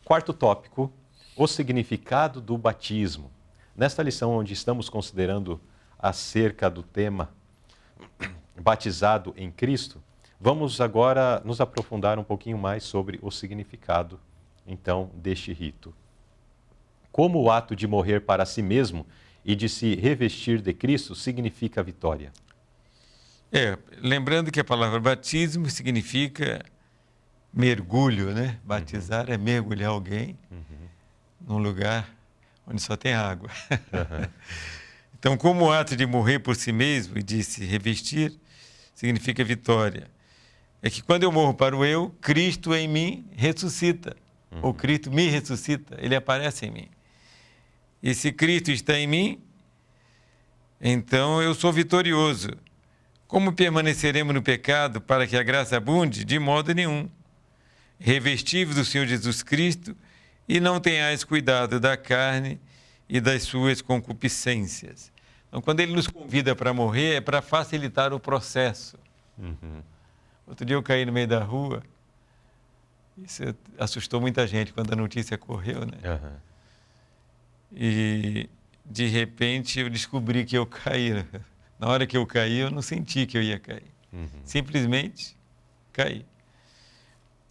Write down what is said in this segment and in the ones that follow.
Quarto tópico, o significado do batismo. Nesta lição onde estamos considerando acerca do tema batizado em Cristo, vamos agora nos aprofundar um pouquinho mais sobre o significado, então, deste rito. Como o ato de morrer para si mesmo e de se revestir de Cristo significa vitória? Lembrando que a palavra batismo significa mergulho, né? Batizar é mergulhar alguém num lugar onde só tem água. Então, como o ato de morrer por si mesmo e de se revestir significa vitória. É que quando eu morro para o eu, Cristo em mim ressuscita. Ou Cristo me ressuscita, ele aparece em mim. E se Cristo está em mim, então eu sou vitorioso. Como permaneceremos no pecado para que a graça abunde? De modo nenhum. Revesti-vos do Senhor Jesus Cristo e não tenhais cuidado da carne e das suas concupiscências. Então, quando ele nos convida para morrer, é para facilitar o processo. Outro dia eu caí no meio da rua. Isso assustou muita gente quando a notícia correu, né? E, de repente, eu descobri que eu caí. Na hora que eu caí, eu não senti que eu ia cair. Simplesmente caí.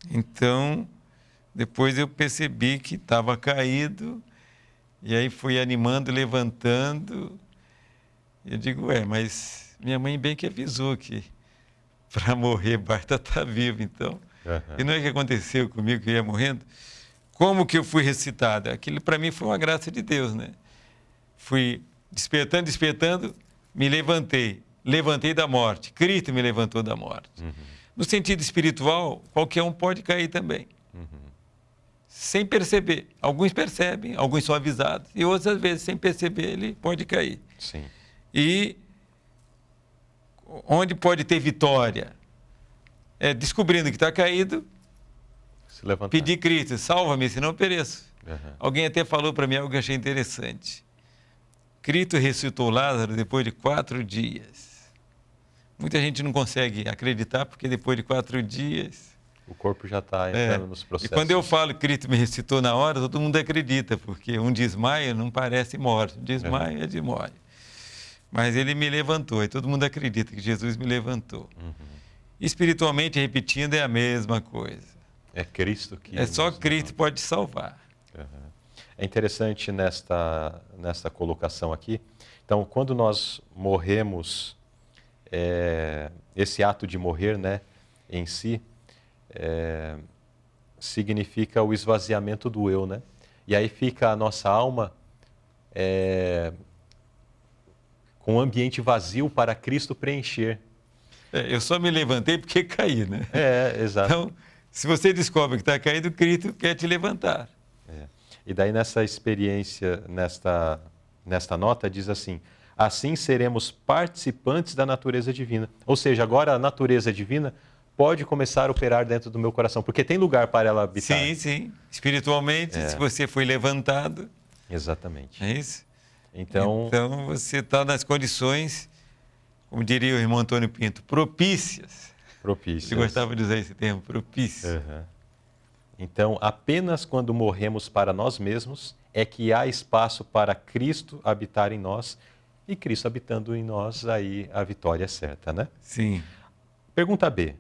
Então, depois eu percebi que estava caído, e aí fui animando, levantando. Eu digo, mas minha mãe bem que avisou que para morrer basta estar vivo, então. E não é que aconteceu comigo que eu ia morrendo? Como que eu fui ressuscitado? Aquilo para mim foi uma graça de Deus, né? Fui despertando, me levantei da morte. Cristo me levantou da morte. No sentido espiritual, qualquer um pode cair também. Sem perceber. Alguns percebem, alguns são avisados, e outras, às vezes, sem perceber, ele pode cair. Sim. E onde pode ter vitória? É descobrindo que está caído, Se levantar. pedir Cristo, salva-me, senão eu pereço. Alguém até falou para mim algo que eu achei interessante. Cristo ressuscitou Lázaro depois de 4 dias. Muita gente não consegue acreditar, porque depois de 4 dias... O corpo já está entrando nos processos. E quando eu falo que Cristo me ressuscitou na hora, todo mundo acredita, porque um desmaio não parece morte, um desmaio é de morte. Mas ele me levantou, e todo mundo acredita que Jesus me levantou. Espiritualmente, repetindo, é a mesma coisa. É Cristo que... É só Cristo pode salvar. É interessante nesta colocação aqui. Então, quando nós morremos, esse ato de morrer, né, em si, significa o esvaziamento do eu, né? E aí fica a nossa alma com um ambiente vazio para Cristo preencher. Eu só me levantei porque caí, né? Exato. Então, se você descobre que está caído, Cristo quer te levantar. E daí nessa experiência, nesta nota, diz assim: assim seremos participantes da natureza divina. Ou seja, agora a natureza divina pode começar a operar dentro do meu coração, porque tem lugar para ela habitar. Sim, sim. Espiritualmente, se você foi levantado... Exatamente. É isso? Então você está nas condições, como diria o irmão Antônio Pinto, propícias. Propícias. Ele gostava de usar esse termo, propício. Então, apenas quando morremos para nós mesmos é que há espaço para Cristo habitar em nós, e Cristo habitando em nós, aí a vitória é certa, né? Sim. Pergunta B.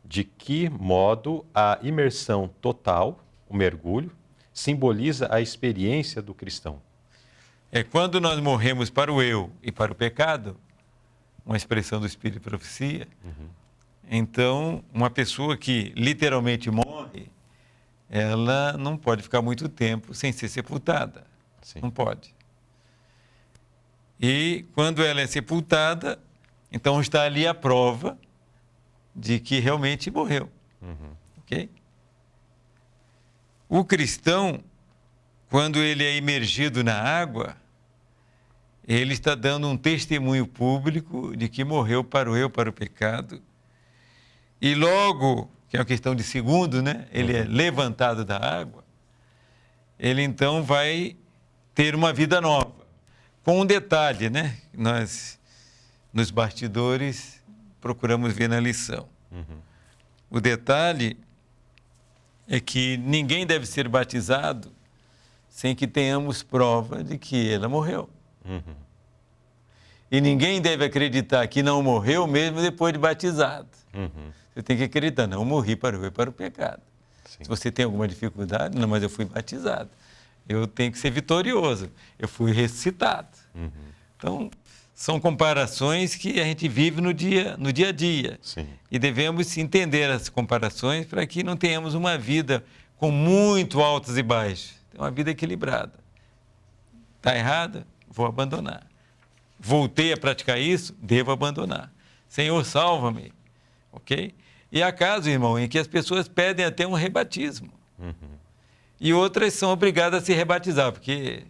De que modo a imersão total, o mergulho, simboliza a experiência do cristão? Quando nós morremos para o eu e para o pecado, uma expressão do Espírito de Profecia, então uma pessoa que literalmente morre, ela não pode ficar muito tempo sem ser sepultada. Sim. Não pode. E quando ela é sepultada, então está ali a prova de que realmente morreu. Ok? O cristão, quando ele é imergido na água, ele está dando um testemunho público de que morreu para o eu, para o pecado. E logo, que é uma questão de segundo, né? Ele é levantado da água, ele então vai ter uma vida nova. Com um detalhe, né? Nós, nos bastidores, procuramos ver na lição. O detalhe é que ninguém deve ser batizado sem que tenhamos prova de que ela morreu. Uhum. E ninguém deve acreditar que não morreu mesmo depois de batizado. Uhum. Você tem que acreditar, não, eu morri para o pecado. Sim. Se você tem alguma dificuldade, não, mas eu fui batizado. Eu tenho que ser vitorioso. Eu fui ressuscitado. Uhum. Então, são comparações que a gente vive no dia a dia. Sim. E devemos entender as comparações para que não tenhamos uma vida com muito altos e baixos. É uma vida equilibrada. Está errada? Vou abandonar. Voltei a praticar isso? Devo abandonar. Senhor, salva-me. Ok? E há casos, irmão, em que as pessoas pedem até um rebatismo. Uhum. E outras são obrigadas a se rebatizar, porque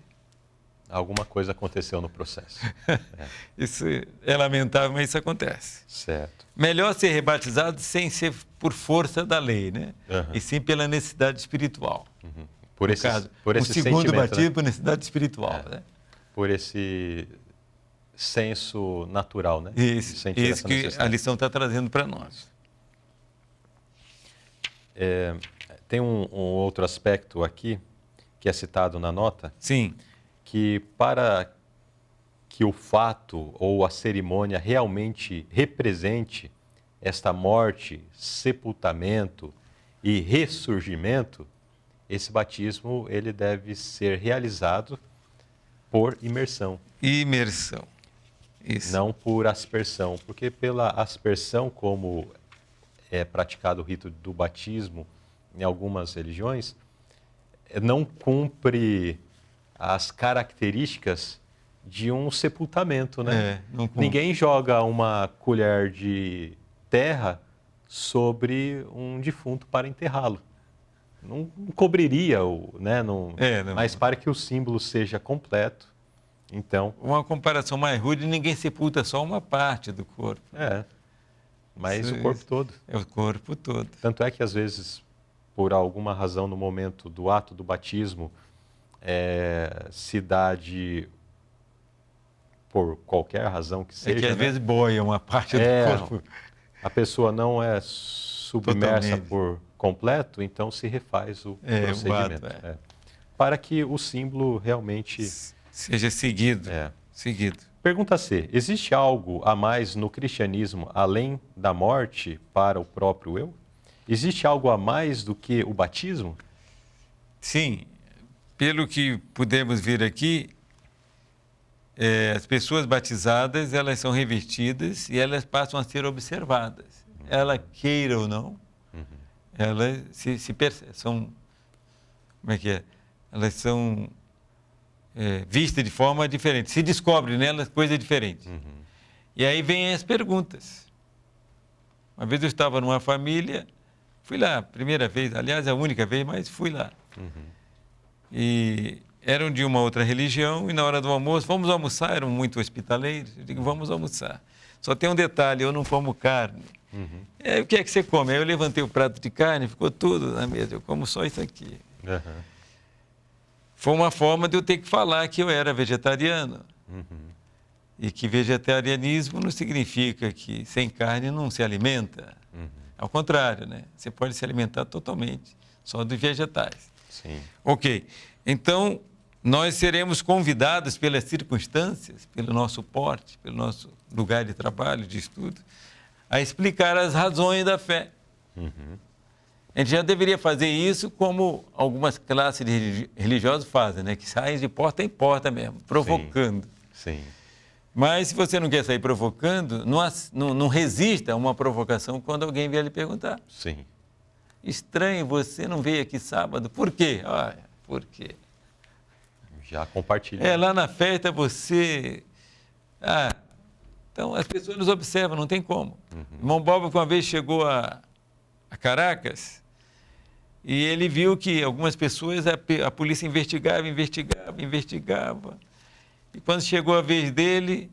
Alguma coisa aconteceu no processo. isso é lamentável, mas isso acontece. Certo. Melhor ser rebatizado sem ser por força da lei, né? Uhum. E sim pela necessidade espiritual. Uhum. Por No esse, caso, por o esse segundo sentimento, batismo né? por necessidade espiritual, né? Por esse senso natural, né? Isso, De sentir isso essa que a necessidade. lição está trazendo para nós. Tem um outro aspecto aqui, que é citado na nota, Sim, que para que o fato ou a cerimônia realmente represente esta morte, sepultamento e ressurgimento, esse batismo ele deve ser realizado por imersão, imersão. Isso. não por aspersão, porque pela aspersão, como é praticado o rito do batismo em algumas religiões, não cumpre as características de um sepultamento, né? Não cumpre. Ninguém joga uma colher de terra sobre um defunto para enterrá-lo. Não cobriria, né? Não. Mas para que o símbolo seja completo, então... Uma comparação mais rude, ninguém sepulta só uma parte do corpo. Mas o corpo todo. É o corpo todo. Tanto é que, às vezes, por alguma razão, no momento do ato do batismo, se dá por qualquer razão que seja... É que, às vezes, boia uma parte do corpo. A pessoa não é submersa Totalmente. por completo, então se refaz o procedimento. Para que o símbolo realmente... seja seguido. Seguido. Pergunta C. Existe algo a mais no cristianismo além da morte para o próprio eu? Existe algo a mais do que o batismo? Sim. Pelo que pudemos ver aqui, as pessoas batizadas, elas são revestidas e elas passam a ser observadas. Ela queira ou não, elas são... Como é que é? Elas são... vista de forma diferente. Se descobre nelas coisa diferente. E aí vêm as perguntas. Uma vez eu estava numa família, fui lá, primeira vez, aliás, a única vez, mas fui lá. E eram de uma outra religião, e na hora do almoço, vamos almoçar, eram muito hospitaleiros. Eu digo, vamos almoçar. Só tem um detalhe, eu não como carne. O que é que você come? Aí eu levantei o prato de carne, ficou tudo na mesa, eu como só isso aqui. Foi uma forma de eu ter que falar que eu era vegetariano. E que vegetarianismo não significa que sem carne não se alimenta. Ao contrário, né? Você pode se alimentar totalmente, só de vegetais. Sim. Ok. Então, nós seremos convidados pelas circunstâncias, pelo nosso porte, pelo nosso lugar de trabalho, de estudo, a explicar as razões da fé. A gente já deveria fazer isso como algumas classes de religiosos fazem, né? Que saem de porta em porta mesmo, provocando. Sim. Mas se você não quer sair provocando, não resista a uma provocação quando alguém vier lhe perguntar. Sim. Estranho, você não veio aqui sábado. Por quê? Olha, por quê? Já compartilha. Lá na festa você... então as pessoas nos observam, não tem como. Irmão Bob, uma vez chegou a Caracas e ele viu que algumas pessoas, a polícia investigava. E quando chegou a vez dele,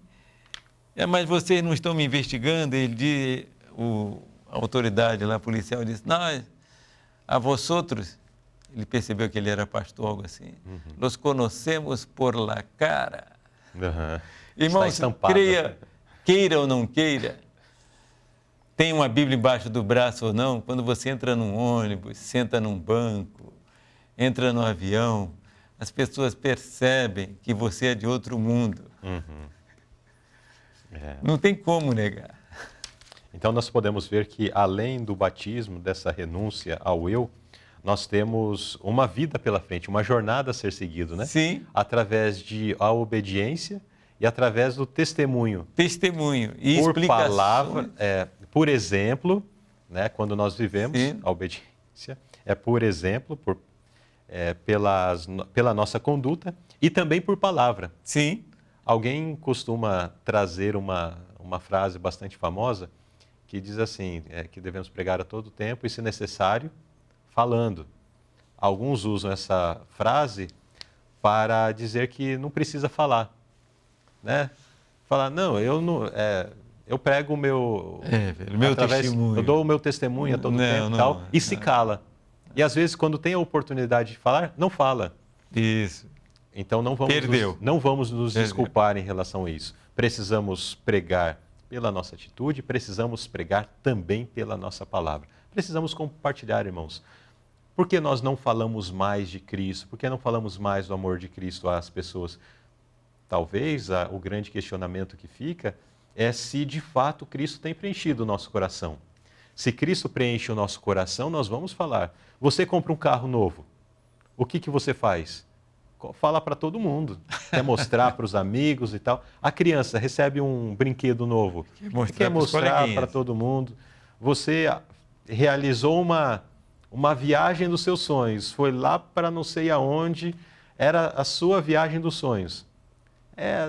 mas vocês não estão me investigando? A autoridade lá, policial, disse, nós, a vosotros, ele percebeu que ele era pastor, algo assim, nos conhecemos por la cara. Está Irmãos, estampado. queira ou não queira, tem uma Bíblia embaixo do braço ou não, quando você entra num ônibus, senta num banco, entra no avião, as pessoas percebem que você é de outro mundo. Não tem como negar. Então nós podemos ver que além do batismo, dessa renúncia ao eu, nós temos uma vida pela frente, uma jornada a ser seguida, né? Sim. Através de a obediência e através do testemunho. Testemunho e Por explicações. palavra, por exemplo, né, quando nós vivemos a obediência, por exemplo, pela nossa conduta e também por palavra. Sim. Alguém costuma trazer uma frase bastante famosa que diz assim, que devemos pregar a todo tempo e, se necessário, falando. Alguns usam essa frase para dizer que não precisa falar, né? Falar, não, eu prego o meu, meu testemunho. Eu dou o meu testemunho a todo tempo e tal, e se cala. E às vezes, quando tem a oportunidade de falar, não fala. Isso. Então não vamos nos desculpar em relação a isso. Precisamos pregar pela nossa atitude, precisamos pregar também pela nossa palavra. Precisamos compartilhar, irmãos. Por que nós não falamos mais de Cristo? Por que não falamos mais do amor de Cristo às pessoas? Talvez o grande questionamento que fica é se de fato Cristo tem preenchido o nosso coração. Se Cristo preenche o nosso coração, nós vamos falar. Você compra um carro novo, o que você faz? Fala para todo mundo, quer mostrar para os amigos e tal. A criança recebe um brinquedo novo, quer mostrar para todo mundo. Você realizou uma viagem dos seus sonhos, foi lá para não sei aonde, era a sua viagem dos sonhos.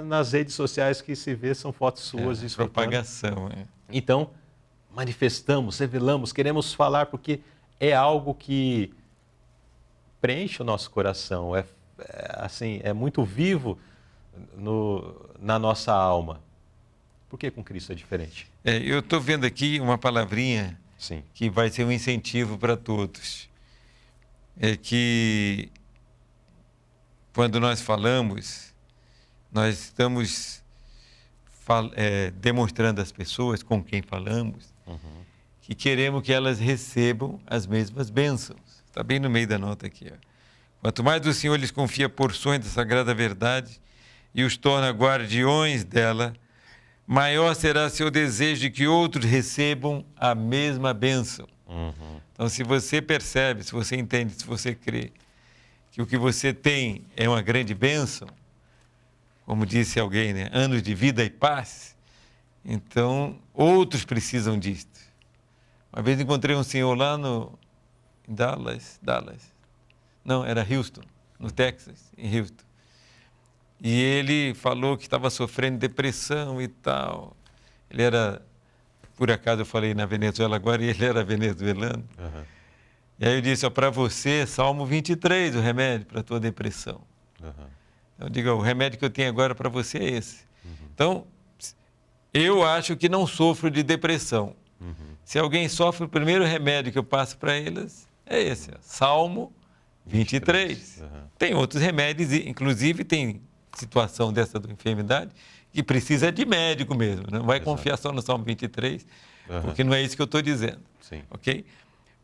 Nas redes sociais que se vê, são fotos suas. Propagação. Então, manifestamos, revelamos, queremos falar porque é algo que preenche o nosso coração, é muito vivo na nossa alma. Por que com Cristo é diferente? Eu estou vendo aqui uma palavrinha Sim. que vai ser um incentivo para todos. É que quando nós falamos, nós estamos demonstrando às pessoas com quem falamos que queremos que elas recebam as mesmas bênçãos. Está bem no meio da nota aqui. Quanto mais o Senhor lhes confia porções da sagrada verdade e os torna guardiões dela, maior será seu desejo de que outros recebam a mesma bênção. Então, se você percebe, se você entende, se você crê que o que você tem é uma grande bênção, como disse alguém, né? Anos de vida e paz, então outros precisam disto. Uma vez encontrei um senhor lá em Dallas. Não, era Houston, no Texas, em Houston. E ele falou que estava sofrendo depressão e tal. Ele era, por acaso eu falei na Venezuela agora, e ele era venezuelano. E aí eu disse, para você, Salmo 23, o remédio para a tua depressão. Eu digo, o remédio que eu tenho agora para você é esse. Então, eu acho que não sofro de depressão. Se alguém sofre, o primeiro remédio que eu passo para eles é esse, Salmo 23. Tem outros remédios, inclusive tem situação dessa da enfermidade que precisa de médico mesmo. Não vai confiar só no Salmo 23, porque não é isso que eu estou dizendo. Sim. Ok?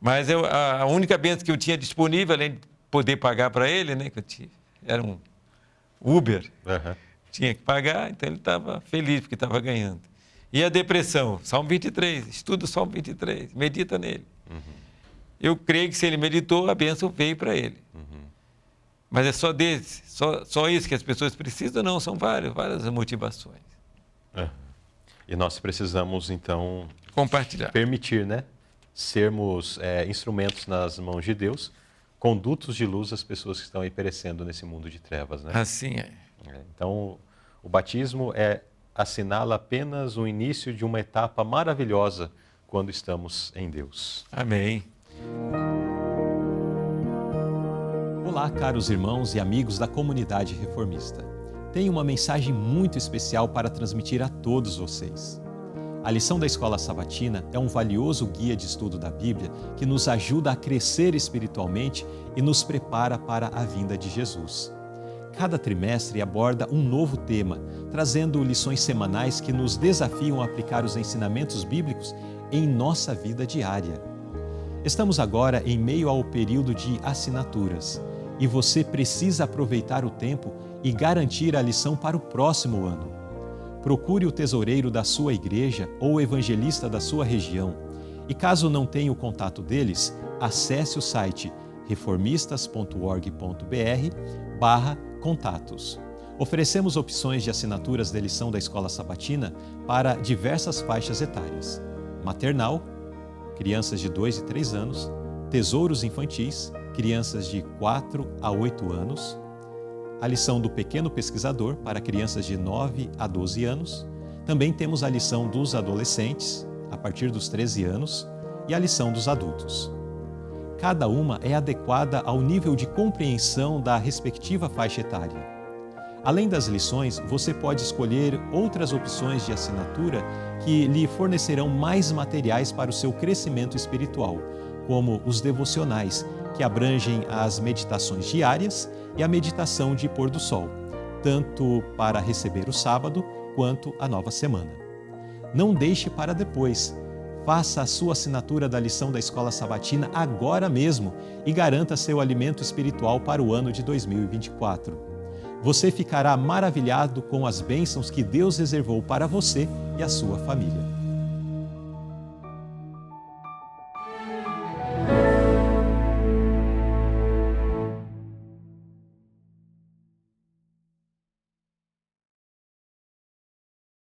Mas a única bênção que eu tinha disponível, além de poder pagar para ele, né, que era um Uber, tinha que pagar, então ele estava feliz porque estava ganhando. E a depressão? Salmo 23, estuda o Salmo 23, medita nele. Eu creio que se ele meditou, a bênção veio para ele. Mas é só desse, só isso que as pessoas precisam? Não, são várias motivações. E nós precisamos, então, compartilhar. Permitir, né? Sermos instrumentos nas mãos de Deus, condutos de luz às pessoas que estão aí perecendo nesse mundo de trevas, né? Assim é. Então, o batismo assinala apenas o início de uma etapa maravilhosa quando estamos em Deus. Amém. Olá, caros irmãos e amigos da comunidade reformista. Tenho uma mensagem muito especial para transmitir a todos vocês. A lição da Escola Sabatina é um valioso guia de estudo da Bíblia que nos ajuda a crescer espiritualmente e nos prepara para a vinda de Jesus. Cada trimestre aborda um novo tema, trazendo lições semanais que nos desafiam a aplicar os ensinamentos bíblicos em nossa vida diária. Estamos agora em meio ao período de assinaturas e você precisa aproveitar o tempo e garantir a lição para o próximo ano. Procure o tesoureiro da sua igreja ou o evangelista da sua região e, caso não tenha o contato deles, acesse o site reformistas.org.br/contatos. Oferecemos opções de assinaturas de lição da Escola Sabatina para diversas faixas etárias: maternal, crianças de 2 e 3 anos, tesouros infantis, crianças de 4 a 8 anos, a lição do Pequeno Pesquisador para crianças de 9 a 12 anos, também temos a lição dos adolescentes, a partir dos 13 anos, e a lição dos adultos. Cada uma é adequada ao nível de compreensão da respectiva faixa etária. Além das lições, você pode escolher outras opções de assinatura que lhe fornecerão mais materiais para o seu crescimento espiritual, como os devocionais, que abrangem as meditações diárias e a meditação de pôr do sol, tanto para receber o sábado quanto a nova semana. Não deixe para depois. Faça a sua assinatura da lição da Escola Sabatina agora mesmo e garanta seu alimento espiritual para o ano de 2024. Você ficará maravilhado com as bênçãos que Deus reservou para você e a sua família.